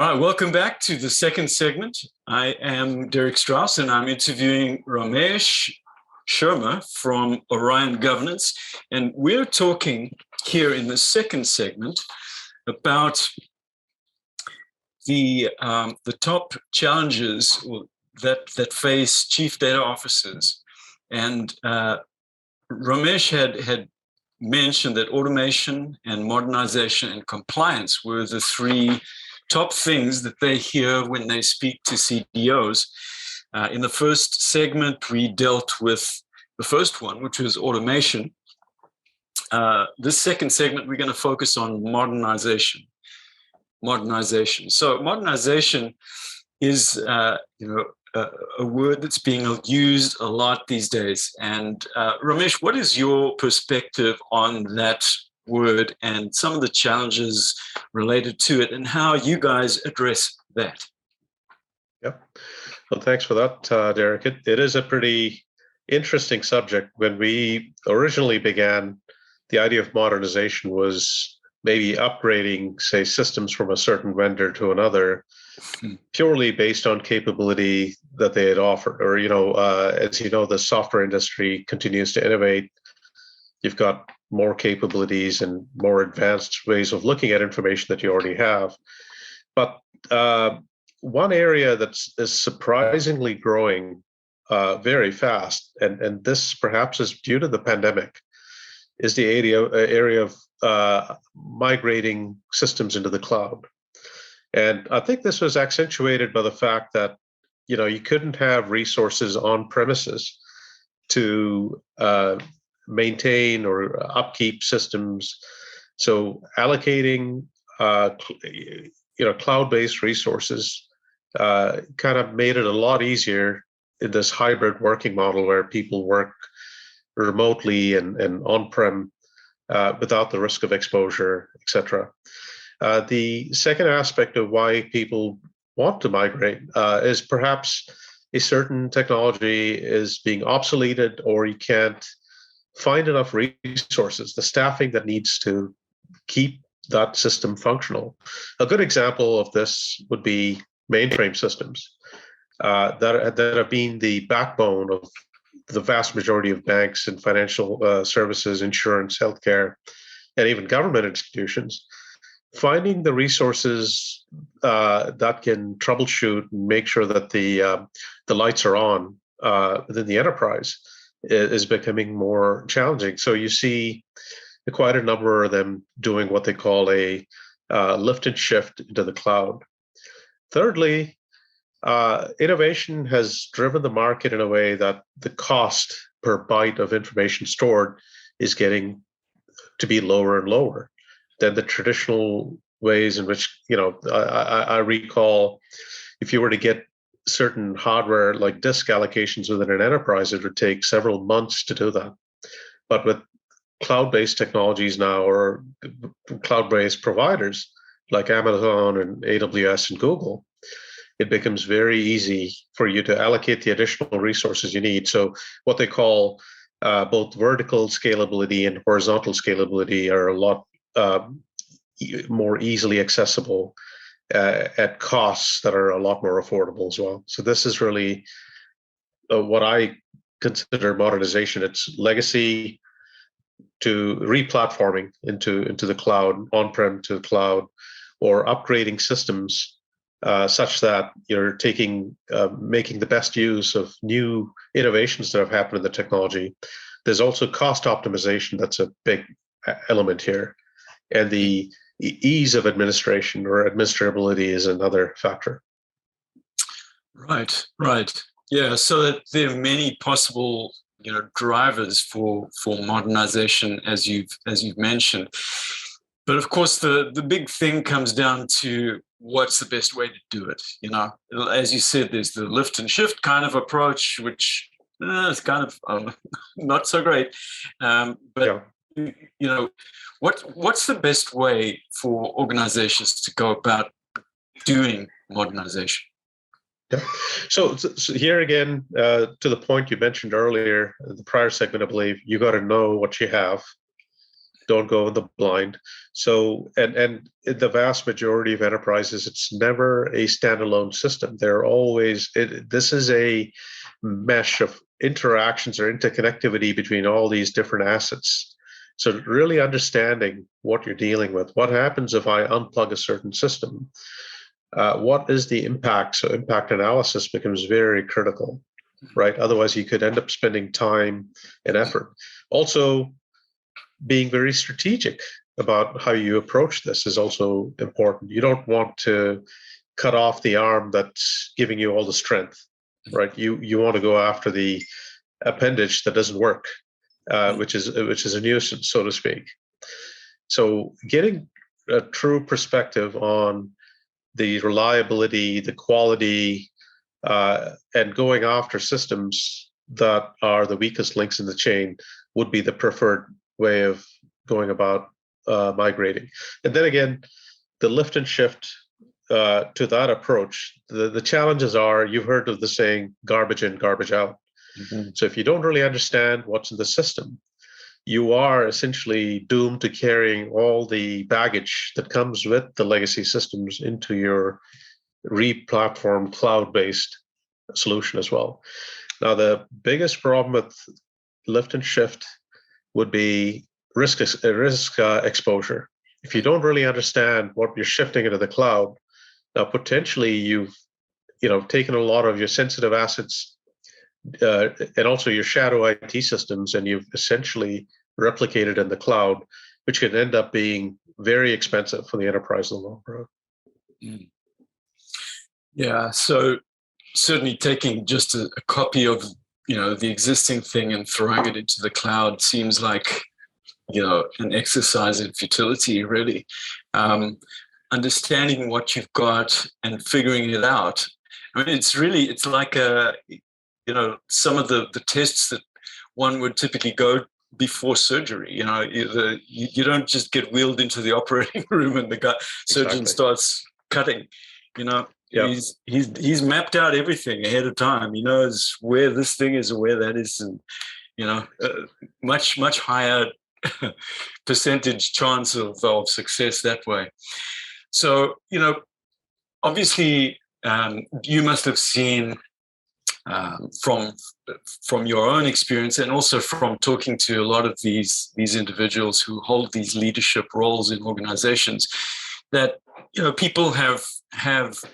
All right, welcome back to the second segment. I am Derek Strauss, and I'm interviewing Ramesh Shurma from Orion Governance. And we're talking here in the second segment about the top challenges that face chief data officers. And Ramesh had mentioned that automation and modernization and compliance were the three top things that they hear when they speak to CDOs. In the first segment, we dealt with the first one, which was automation. This second segment, we're going to focus on modernization. So modernization is, a word that's being used a lot these days. And Ramesh, what is your perspective on that word and some of the challenges related to it and how you guys address that? Yep. Well, thanks for that, Derek. It is a pretty interesting subject. When we originally began, the idea of modernization was maybe upgrading, say, systems from a certain vendor to another, purely based on capability that they had offered. Or, as you know, the software industry continues to innovate. You've got more capabilities and more advanced ways of looking at information that you already have. But one area that is surprisingly growing very fast, and this perhaps is due to the pandemic, is the area of migrating systems into the cloud. And I think this was accentuated by the fact that you couldn't have resources on premises to maintain or upkeep systems. So allocating cloud-based resources kind of made it a lot easier in this hybrid working model where people work remotely and on-prem without the risk of exposure, etc. The second aspect of why people want to migrate is perhaps a certain technology is being obsoleted, or you can't find enough resources, the staffing that needs to keep that system functional. A good example of this would be mainframe systems that have been the backbone of the vast majority of banks and financial services, insurance, healthcare, and even government institutions. Finding the resources that can troubleshoot and make sure that the lights are on within the enterprise is becoming more challenging. So you see quite a number of them doing what they call a lift and shift into the cloud. Thirdly, innovation has driven the market in a way that the cost per byte of information stored is getting to be lower and lower than the traditional ways in which, I recall if you were to get certain hardware like disk allocations within an enterprise, it would take several months to do that. But with cloud-based technologies now, or cloud-based providers like Amazon and AWS and Google, it becomes very easy for you to allocate the additional resources you need. So what they call both vertical scalability and horizontal scalability are a lot more easily accessible at costs that are a lot more affordable as well. So this is really what I consider modernization. It's legacy to replatforming into the cloud, on-prem to the cloud, or upgrading systems such that you're making the best use of new innovations that have happened in the technology. There's also cost optimization that's a big element here. And the ease of administration or administrability is another factor. Right. Yeah, so that there are many possible, drivers for modernization, as you've mentioned. But of course, the big thing comes down to what's the best way to do it. As you said, there's the lift and shift kind of approach, which is kind of not so great. But yeah. What's the best way for organizations to go about doing modernization? Yeah. So here again, to the point you mentioned earlier, the prior segment, I believe, you got to know what you have Don't go in the blind. So, and in the vast majority of enterprises, it's never a standalone system. They're always, this is a mesh of interactions or interconnectivity between all these different assets. So really understanding what you're dealing with. What happens if I unplug a certain system? What is the impact? So impact analysis becomes very critical, right? Otherwise, you could end up spending time and effort. Also, being very strategic about how you approach this is also important. You don't want to cut off the arm that's giving you all the strength, right? You want to go after the appendage that doesn't work, which is a nuisance, so to speak. So getting a true perspective on the reliability, the quality, and going after systems that are the weakest links in the chain would be the preferred way of going about migrating. And then again, the lift and shift to that approach, the challenges are, you've heard of the saying, garbage in, garbage out. Mm-hmm. So if you don't really understand what's in the system, you are essentially doomed to carrying all the baggage that comes with the legacy systems into your re-platform cloud-based solution as well. Now, the biggest problem with lift and shift would be risk exposure. If you don't really understand what you're shifting into the cloud, now potentially you've taken a lot of your sensitive assets and also your shadow IT systems, and you've essentially replicated in the cloud, which can end up being very expensive for the enterprise in the long run. Mm. Yeah, so certainly taking just a copy of the existing thing and throwing it into the cloud seems like an exercise in futility, really. Understanding what you've got and figuring it out. I mean, it's like some of the tests that one would typically go before surgery. You don't just get wheeled into the operating room and the surgeon starts cutting. Yep. He's mapped out everything ahead of time. He knows where this thing is or where that is, and much higher percentage chance of success that way. So obviously you must have seen from your own experience, and also from talking to a lot of these individuals who hold these leadership roles in organizations, that people have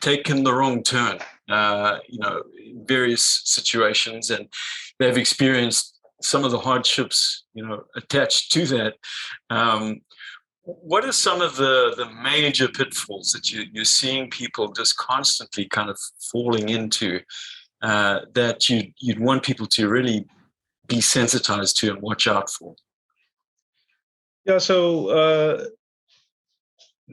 taken the wrong turn, in various situations, and they've experienced some of the hardships, attached to that. What are some of the major pitfalls that you're seeing people just constantly kind of falling into, that you'd want people to really be sensitized to and watch out for? Yeah, so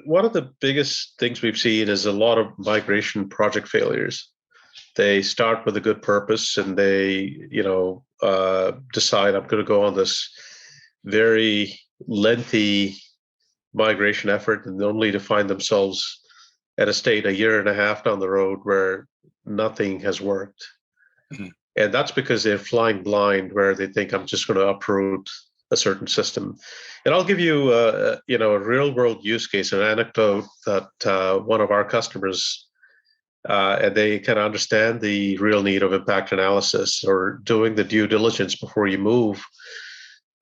one of the biggest things we've seen is a lot of migration project failures. They start with a good purpose, and they, decide, I'm going to go on this very lengthy migration effort, and only to find themselves at a state a year and a half down the road where nothing has worked. Mm-hmm. And that's because they're flying blind, where they think, I'm just going to uproot a certain system. And I'll give you a real world use case, an anecdote that one of our customers, and they kind of understand the real need of impact analysis or doing the due diligence before you move.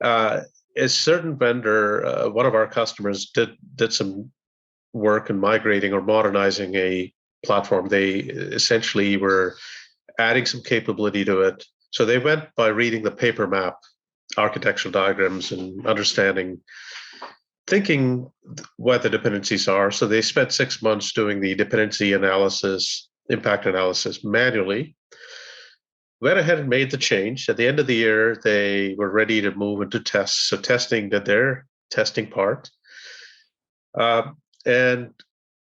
A certain vendor, one of our customers, did some work in migrating or modernizing a platform. They essentially were adding some capability to it. So they went by reading the paper map, architectural diagrams, and thinking what the dependencies are. So they spent 6 months doing the dependency analysis, impact analysis manually, went ahead and made the change. At the end of the year, they were ready to move into tests. So testing did their testing part. And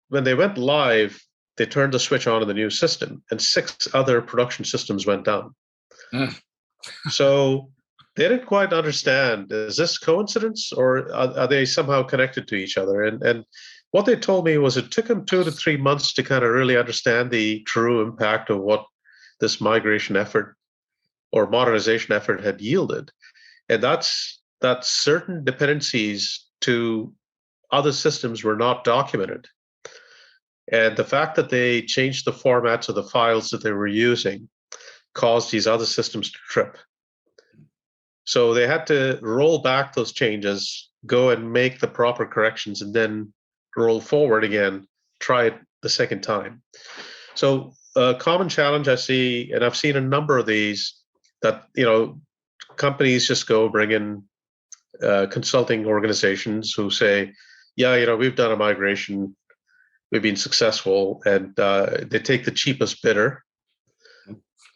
when they went live, they turned the switch on in the new system, and 6 other production systems went down. So they didn't quite understand, is this coincidence, or are they somehow connected to each other? And what they told me was it took them 2 to 3 months to kind of really understand the true impact of what this migration effort or modernization effort had yielded. And that's that certain dependencies to other systems were not documented. And the fact that they changed the formats of the files that they were using caused these other systems to trip. So they had to roll back those changes, go and make the proper corrections, and then roll forward again, try it the second time. So a common challenge I see, and I've seen a number of these, that companies just go bring in consulting organizations who say, yeah, we've done a migration, we've been successful, and they take the cheapest bidder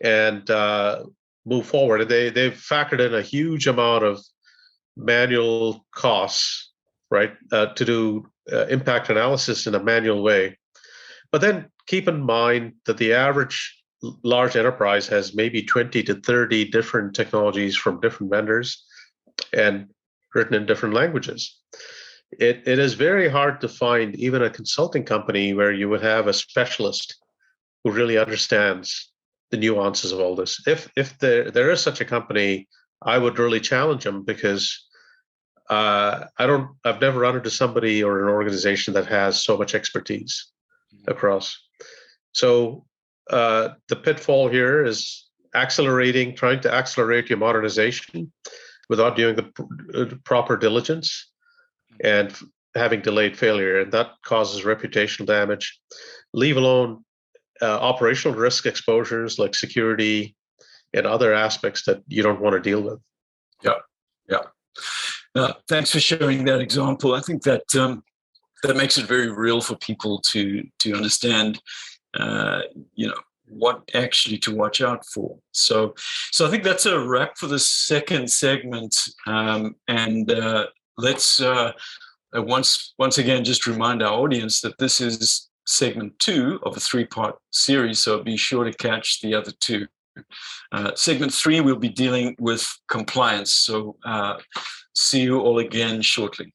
and move forward. And they've factored in a huge amount of manual costs, right, to do impact analysis in a manual way. But then keep in mind that the average large enterprise has maybe 20 to 30 different technologies from different vendors and written in different languages. It is very hard to find even a consulting company where you would have a specialist who really understands the nuances of all this. If there is such a company, I would really challenge them, because I've never run into somebody or an organization that has so much expertise across. So the pitfall here is trying to accelerate your modernization without doing the proper diligence and having delayed failure, and that causes reputational damage, leave alone operational risk exposures like security and other aspects that you don't want to deal with. Yeah. Thanks for sharing that example. I think that that makes it very real for people to understand, what actually to watch out for. So I think that's a wrap for the second segment. And let's once again just remind our audience that this is segment 2 of a 3-part series. So be sure to catch the other 2. Segment 3, we'll be dealing with compliance. So see you all again shortly.